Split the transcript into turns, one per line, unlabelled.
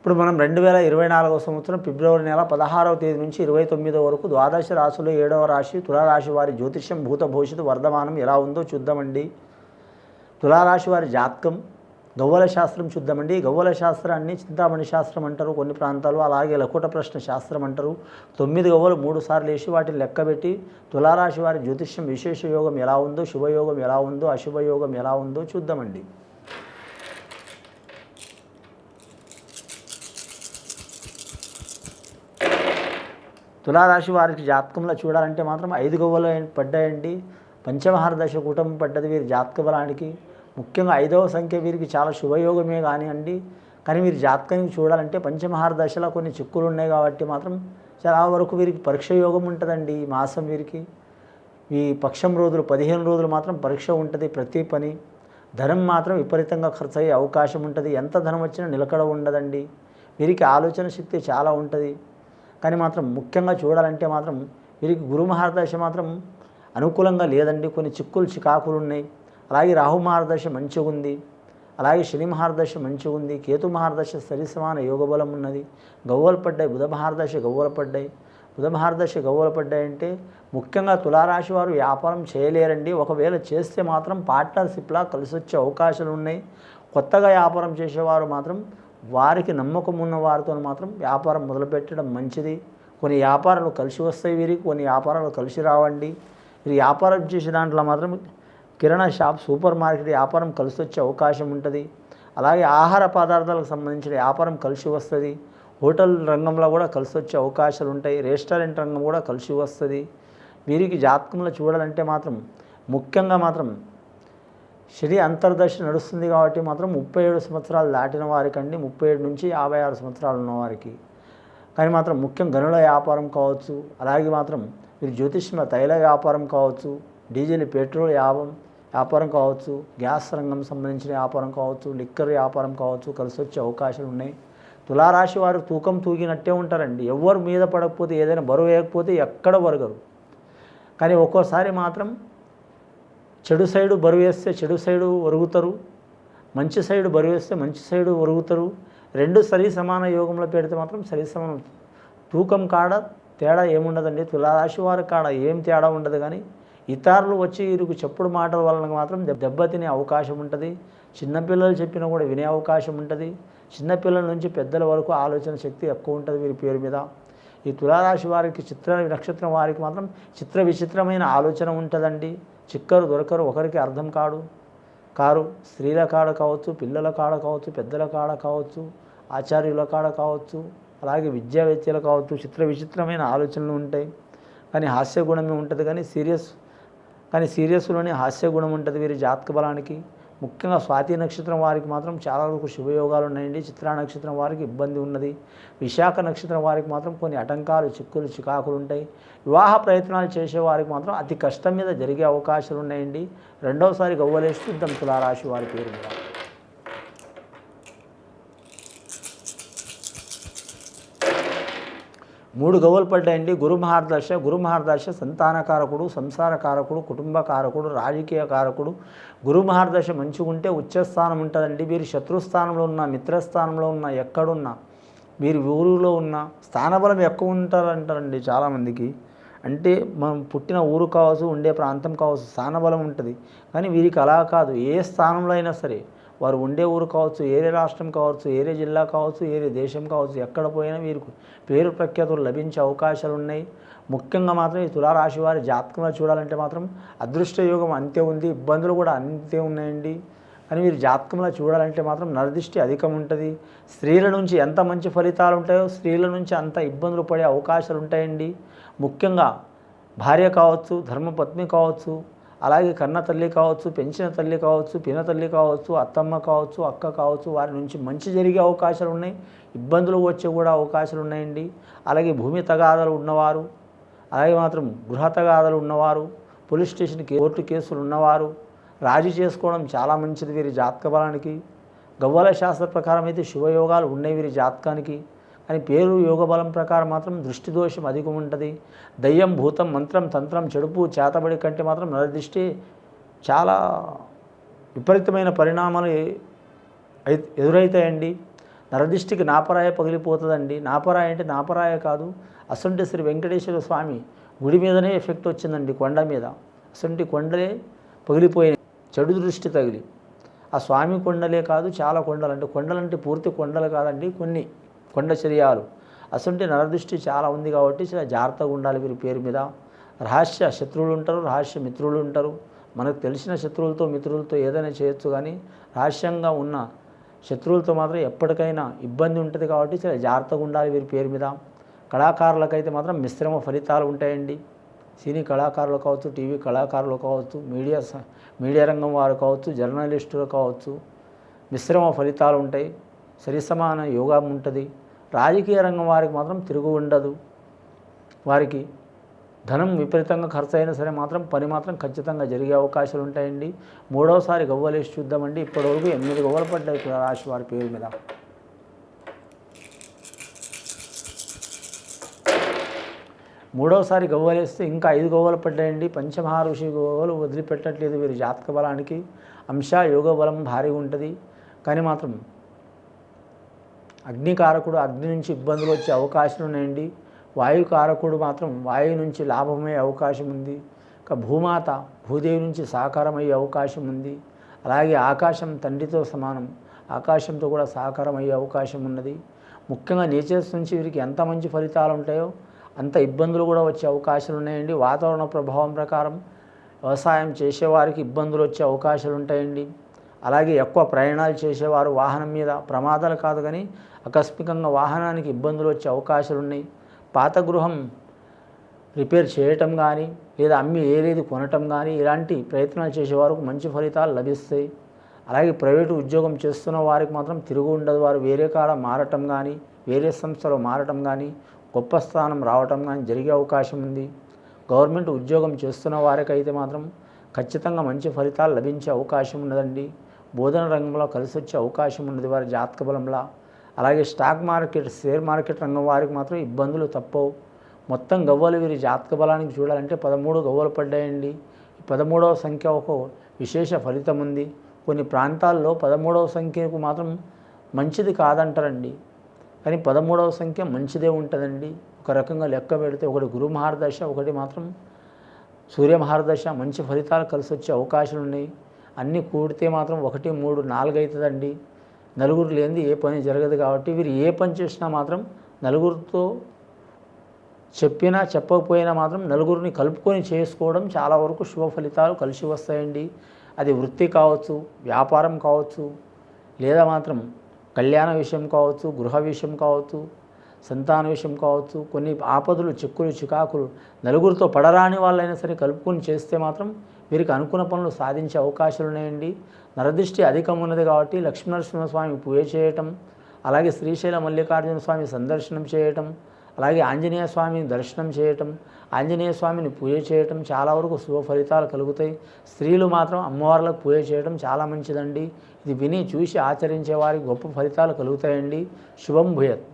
ఇప్పుడు మనం 2024 సంవత్సరం ఫిబ్రవరి నెల 16వ తేదీ నుంచి 29వ వరకు ద్వాదశ రాశుల్లో 7వ రాశి తులారాశి వారి జ్యోతిష్యం భూత భవిష్యత్తు వర్ధమానం ఎలా ఉందో చూద్దామండి. తులారాశి వారి జాతకం గవ్వల శాస్త్రం చూద్దామండి. గవ్వల శాస్త్రాన్ని చింతామణి శాస్త్రం అంటారు కొన్ని ప్రాంతాలు, అలాగే లకుట ప్రశ్న శాస్త్రం అంటారు. 9 గవ్వలు 3 సార్లు వేసి వాటిని లెక్కబెట్టి తులారాశి వారి జ్యోతిష్యం విశేష యోగం ఎలా ఉందో, శుభయోగం ఎలా ఉందో, అశుభయోగం ఎలా ఉందో చూద్దామండి. తులారాశి వారికి జాతకంలో చూడాలంటే మాత్రం 5 గవ్వలు పడ్డాయండి. పంచమహారదశ కూటమి పడ్డది వీరి జాతక బలానికి. ముఖ్యంగా 5వ సంఖ్య వీరికి చాలా శుభయోగమే కానివ్వండి. కానీ వీరి జాతకానికి చూడాలంటే పంచమహారదశలో కొన్ని చిక్కులు ఉన్నాయి కాబట్టి మాత్రం చాలా వరకు వీరికి పరీక్ష యోగం ఉంటుందండి. ఈ మాసం వీరికి ఈ పక్షం రోజులు 15 రోజులు మాత్రం పరీక్ష ఉంటుంది. ప్రతి పని ధనం మాత్రం విపరీతంగా ఖర్చు అయ్యే అవకాశం ఉంటుంది. ఎంత ధనం వచ్చినా నిలకడ ఉండదండి. వీరికి ఆలోచన శక్తి చాలా ఉంటుంది. కానీ మాత్రం ముఖ్యంగా చూడాలంటే మాత్రం వీరికి గురు మహారదశ మాత్రం అనుకూలంగా లేదండి. కొన్ని చిక్కులు చికాకులు ఉన్నాయి. అలాగే రాహు మహారదశ మంచిగా ఉంది. అలాగే శని మహారదశ మంచిగా ఉంది. కేతు మహారదశ సరిసమాన యోగబలం ఉన్నది. గవ్వలు పడ్డాయి. బుధ మహారదశ గవ్వలు పడ్డాయి. బుధ మహారదశ గవ్వలు పడ్డాయంటే ముఖ్యంగా తులారాశి వారు వ్యాపారం చేయలేరండి. ఒకవేళ చేస్తే మాత్రం పార్ట్నర్షిప్లా కలిసి వచ్చే అవకాశాలు ఉన్నాయి. కొత్తగా వ్యాపారం చేసేవారు మాత్రం వారికి నమ్మకం ఉన్న వారితో మాత్రం వ్యాపారం మొదలుపెట్టడం మంచిది. కొన్ని వ్యాపారాలు కలిసి వస్తాయి వీరికి, కొన్ని వ్యాపారాలు కలిసి రావండి. వీరు వ్యాపారం చేసే దాంట్లో మాత్రం కిరాణా షాప్, సూపర్ మార్కెట్ వ్యాపారం కలిసి వచ్చే అవకాశం ఉంటుంది. అలాగే ఆహార పదార్థాలకు సంబంధించిన వ్యాపారం కలిసి వస్తుంది. హోటల్ రంగంలో కూడా కలిసి వచ్చే అవకాశాలు ఉంటాయి. రెస్టారెంట్ రంగం కూడా కలిసి వస్తుంది. వీరికి జాతకంలో చూడాలంటే మాత్రం ముఖ్యంగా మాత్రం శని అంతర్దశ నడుస్తుంది కాబట్టి మాత్రం 37 సంవత్సరాలు దాటిన వారికండి 37 నుంచి 56 సంవత్సరాలు ఉన్నవారికి. కానీ మాత్రం ముఖ్యం గనుల వ్యాపారం కావచ్చు, అలాగే మాత్రం వీరు జ్యోతిష్యంలో తైల వ్యాపారం కావచ్చు, డీజిల్ పెట్రోల్ వ్యాపారం కావచ్చు, గ్యాస్ రంగం సంబంధించిన వ్యాపారం కావచ్చు, లిక్కర్ వ్యాపారం కావచ్చు కలిసి వచ్చే అవకాశాలు ఉన్నాయి. తులారాశి వారు తూకం తూగినట్టే ఉంటారండి. ఎవరు మీద పడకపోతే ఏదైనా బరువు వేయకపోతే ఎక్కడ బరగరు. కానీ ఒక్కోసారి మాత్రం చెడు సైడు బరువు వేస్తే చెడు సైడు ఒరుగుతారు, మంచి సైడు బరువు వేస్తే మంచి సైడు ఒరుగుతారు. రెండు సరి సమాన యోగంలో పెడితే మాత్రం సరి సమానం. తూకం కాడ తేడా ఏముండదండి. తులారాశి వారి కాడ ఏం తేడా ఉండదు. కానీ ఇతరులు వచ్చి వీరికి చెప్పుడు మాటల వలన మాత్రం దెబ్బతినే అవకాశం ఉంటుంది. చిన్నపిల్లలు చెప్పినా కూడా వినే అవకాశం ఉంటుంది. చిన్నపిల్లల నుంచి పెద్దల వరకు ఆలోచన శక్తి ఎక్కువ ఉంటుంది వీరి పేరు మీద. ఈ తులారాశి వారికి చిత్ర నక్షత్రం వారికి మాత్రం చిత్ర విచిత్రమైన ఆలోచన ఉంటుందండి. చిక్కరు దొరకరు, ఒకరికి అర్థం కారు. స్త్రీల కాడ కావచ్చు, పిల్లల కాడ కావచ్చు, పెద్దల కాడ కావచ్చు, ఆచార్యుల కాడ కావచ్చు, అలాగే విద్యావేత్తలు కావచ్చు. చిత్ర విచిత్రమైన ఆలోచనలు ఉంటాయి. కానీ హాస్యగుణమే ఉంటుంది. కానీ సీరియస్లోనే హాస్యగుణం ఉంటుంది వీరి జాతక బలానికి. ముఖ్యంగా స్వాతి నక్షత్రం వారికి మాత్రం చాలా వరకు శుభయోగాలు ఉన్నాయండి. చిత్రా నక్షత్రం వారికి ఇబ్బంది ఉన్నది. విశాఖ నక్షత్రం వారికి మాత్రం కొన్ని ఆటంకాలు, చిక్కులు చికాకులు ఉంటాయి. వివాహ ప్రయత్నాలు చేసేవారికి మాత్రం అతి కష్టం మీద జరిగే అవకాశాలు ఉన్నాయండి. రెండవసారి గవ్వలేసి చూద్దాం తులారాశి వారి పేరు మీద. 3 గవ్వలు పడ్డాయండి. గురు మహారదశ సంతానకారకుడు, సంసారకారకుడు, కుటుంబకారకుడు, రాజకీయ కారకుడు. గురు మహారదశ మంచిగా ఉంటే ఉచ్చస్థానం ఉంటుందండి. వీరు శత్రుస్థానంలో ఉన్న, మిత్రస్థానంలో ఉన్న, ఎక్కడున్నా వీరి ఊరిలో ఉన్న స్థానబలం ఎక్కువ ఉంటారంటారండి చాలామందికి. అంటే మనం పుట్టిన ఊరు కావచ్చు, ఉండే ప్రాంతం కావచ్చు, స్థానబలం ఉంటుంది. కానీ వీరికి అలా కాదు. ఏ స్థానంలో అయినా సరే వారు ఉండే ఊరు కావచ్చు, ఏరే రాష్ట్రం కావచ్చు, ఏరే జిల్లా కావచ్చు, ఏరే దేశం కావచ్చు, ఎక్కడ పోయినా వీరికి పేరు ప్రఖ్యాతులు లభించే అవకాశాలు ఉన్నాయి. ముఖ్యంగా మాత్రం ఈ తులారాశి వారి జాతకంలో చూడాలంటే మాత్రం అదృష్ట యోగం అంతే ఉంది, ఇబ్బందులు కూడా అంతే ఉన్నాయండి. కానీ వీరి జాతకంలో చూడాలంటే మాత్రం నరదిష్టి అధికం ఉంటుంది. స్త్రీల నుంచి ఎంత మంచి ఫలితాలు ఉంటాయో స్త్రీల నుంచి అంత ఇబ్బందులు పడే అవకాశాలు ఉంటాయండి. ముఖ్యంగా భార్య కావచ్చు, ధర్మపత్ని కావచ్చు, అలాగే కన్న తల్లి కావచ్చు, పెంచిన తల్లి కావచ్చు, పిన తల్లి కావచ్చు, అత్తమ్మ కావచ్చు, అక్క కావచ్చు, వారి నుంచి మంచి జరిగే అవకాశాలు ఉన్నాయి. ఇబ్బందులు వచ్చే కూడా అవకాశాలు ఉన్నాయండి. అలాగే భూమి తగాదాలు ఉన్నవారు, అలాగే మాత్రం గృహ తగాదాలు ఉన్నవారు, పోలీస్ స్టేషన్ కోర్టు కేసులు ఉన్నవారు రాజీ చేసుకోవడం చాలా మంచిది వీరి జాతక బలానికి. గవ్వల శాస్త్ర ప్రకారం అయితే శుభయోగాలు ఉన్నాయి వీరి జాతకానికి. కానీ పేరు యోగ బలం ప్రకారం మాత్రం దృష్టి దోషం అధికం ఉంటుంది. దయ్యం, భూతం, మంత్రం, తంత్రం, చెడుపు, చేతబడి కంటే మాత్రం నరదృష్టి చాలా విపరీతమైన పరిణామాలు ఎదురైతాయండి. నరదిష్టికి నాపరాయ పగిలిపోతుందండి. నాపరాయ అంటే నాపరాయ కాదు, అసొంటి శ్రీ వెంకటేశ్వర స్వామి గుడి మీదనే ఎఫెక్ట్ వచ్చిందండి, కొండ మీద. అసొంటి కొండలే పగిలిపోయినాయి చెడు దృష్టి తగిలి. ఆ స్వామి కొండలే కాదు, చాలా కొండలు, అంటే కొండలంటే పూర్తి కొండలు కాదండి, కొన్ని కొండ చర్యాలు. అసొంటి నరదృష్టి చాలా ఉంది కాబట్టి చాలా జాగ్రత్తగా ఉండాలి వీరి పేరు మీద. రహస్య శత్రువులు ఉంటారు, రహస్య మిత్రులు ఉంటారు. మనకు తెలిసిన శత్రువులతో మిత్రులతో ఏదైనా చేయొచ్చు, కానీ రహస్యంగా ఉన్న శత్రువులతో మాత్రం ఎప్పటికైనా ఇబ్బంది ఉంటుంది కాబట్టి చాలా జాగ్రత్తగా ఉండాలి వీరి పేరు మీద. కళాకారులకైతే మాత్రం మిశ్రమ ఫలితాలు ఉంటాయండి. సినీ కళాకారులు కావచ్చు, టీవీ కళాకారులు కావచ్చు, మీడియా రంగం వారు కావచ్చు, జర్నలిస్టులు కావచ్చు, మిశ్రమ ఫలితాలు ఉంటాయి. సరిసమాన యోగం ఉంటుంది. రాజకీయ రంగం వారికి మాత్రం తిరుగు ఉండదు. వారికి ధనం విపరీతంగా ఖర్చు అయినా సరే మాత్రం పని మాత్రం ఖచ్చితంగా జరిగే అవకాశాలు ఉంటాయండి. మూడవసారి గవ్వలేసి చూద్దామండి. ఇప్పటివరకు 8 గవ్వలు పడ్డాయి రాశి వారి పేరు మీద. మూడవసారి గవ్వలేస్తే ఇంకా 5 గవ్వలు పడ్డాయండి. పంచమహారుషి గవ్వలు వదిలిపెట్టట్లేదు వీరి జాతక బలానికి. అంశ యోగ బలం భారీగా ఉంటుంది, కానీ మాత్రం అగ్నికారకుడు, అగ్ని నుంచి ఇబ్బందులు వచ్చే అవకాశాలు ఉన్నాయండి. వాయుకారకుడు మాత్రం వాయు నుంచి లాభమయ్యే అవకాశం ఉంది. ఇక భూమాత భూదేవి నుంచి సహకారం అయ్యే అవకాశం ఉంది. అలాగే ఆకాశం తండ్రితో సమానం, ఆకాశంతో కూడా సహకారం అయ్యే అవకాశం ఉన్నది. ముఖ్యంగా నేచర్స్ నుంచి వీరికి ఎంత మంచి ఫలితాలు ఉంటాయో అంత ఇబ్బందులు కూడా వచ్చే అవకాశాలు ఉన్నాయండి. వాతావరణ ప్రభావం ప్రకారం వ్యవసాయం చేసేవారికి ఇబ్బందులు వచ్చే అవకాశాలు ఉంటాయండి. అలాగే ఎక్కువ ప్రయాణాలు చేసేవారు వాహనం మీద ప్రమాదాలు కాదు కానీ ఆకస్మికంగా వాహనానికి ఇబ్బందులు వచ్చే అవకాశాలు ఉన్నాయి. పాత గృహం రిపేర్ చేయటం కానీ లేదా అమ్మి ఏది కొనటం కానీ ఇలాంటి ప్రయత్నాలు చేసేవారికి మంచి ఫలితాలు లభిస్తాయి. అలాగే ప్రైవేటు ఉద్యోగం చేస్తున్న వారికి మాత్రం తిరుగు ఉండదు. వారు వేరే కాడ మారటం కానీ వేరే సంస్థలో మారటం కానీ గొప్ప స్థానం రావటం కానీ జరిగే అవకాశం ఉంది. గవర్నమెంట్ ఉద్యోగం చేస్తున్న వారికి అయితే మాత్రం ఖచ్చితంగా మంచి ఫలితాలు లభించే అవకాశం ఉన్నదండి. బోధన రంగంలో కలిసి వచ్చే అవకాశం ఉన్నది వారి జాతక బలంలో. అలాగే స్టాక్ మార్కెట్, షేర్ మార్కెట్ రంగం వారికి మాత్రం ఇబ్బందులు తప్పవు. మొత్తం గవ్వలు వీరి జాతక బలానికి చూడాలంటే 13 గవ్వలు పడ్డాయండి. 13వ సంఖ్య ఒక విశేష ఫలితం ఉంది. కొన్ని ప్రాంతాల్లో 13వ సంఖ్యకు మాత్రం మంచిది కాదంటారండి, కానీ 13వ సంఖ్య మంచిదే ఉంటుందండి. ఒక రకంగా లెక్క పెడితే ఒకటి గురు మహారదశ, ఒకటి మాత్రం సూర్య మహారదశ, మంచి ఫలితాలు కలిసి వచ్చే అవకాశాలు ఉన్నాయి. అన్నీ కూడితే మాత్రం 1, 3, 4 అవుతుందండి. నలుగురు లేనిది ఏ పని జరగదు కాబట్టి వీరు ఏ పని చేసినా మాత్రం నలుగురితో చెప్పినా చెప్పకపోయినా మాత్రం నలుగురిని కలుపుకొని చేసుకోవడం చాలా వరకు శుభ ఫలితాలు కలిసి వస్తాయండి. అది వృత్తి కావచ్చు, వ్యాపారం కావచ్చు, లేదా మాత్రం కళ్యాణ విషయం కావచ్చు, గృహ విషయం కావచ్చు, సంతాన విషయం కావచ్చు. కొన్ని ఆపదలు, చిక్కులు, చికాకులు నలుగురితో పడరాని వాళ్ళైనా సరే కలుపుకొని చేస్తే మాత్రం వీరికి అనుకున్న పనులు సాధించే అవకాశాలు ఉన్నాయండి. నరదృష్టి అధికం ఉన్నది కాబట్టి లక్ష్మీనరసింహస్వామి పూజ చేయటం, అలాగే శ్రీశైల మల్లికార్జున స్వామి సందర్శనం చేయటం, అలాగే ఆంజనేయ స్వామిని దర్శనం చేయటం, ఆంజనేయ స్వామిని పూజ చేయటం చాలా వరకు శుభ ఫలితాలు కలుగుతాయి. స్త్రీలు మాత్రం అమ్మవార్లకు పూజ చేయడం చాలా మంచిదండి. ఇది విని చూసి ఆచరించే వారికి గొప్ప ఫలితాలు కలుగుతాయండి. శుభం భూయత్.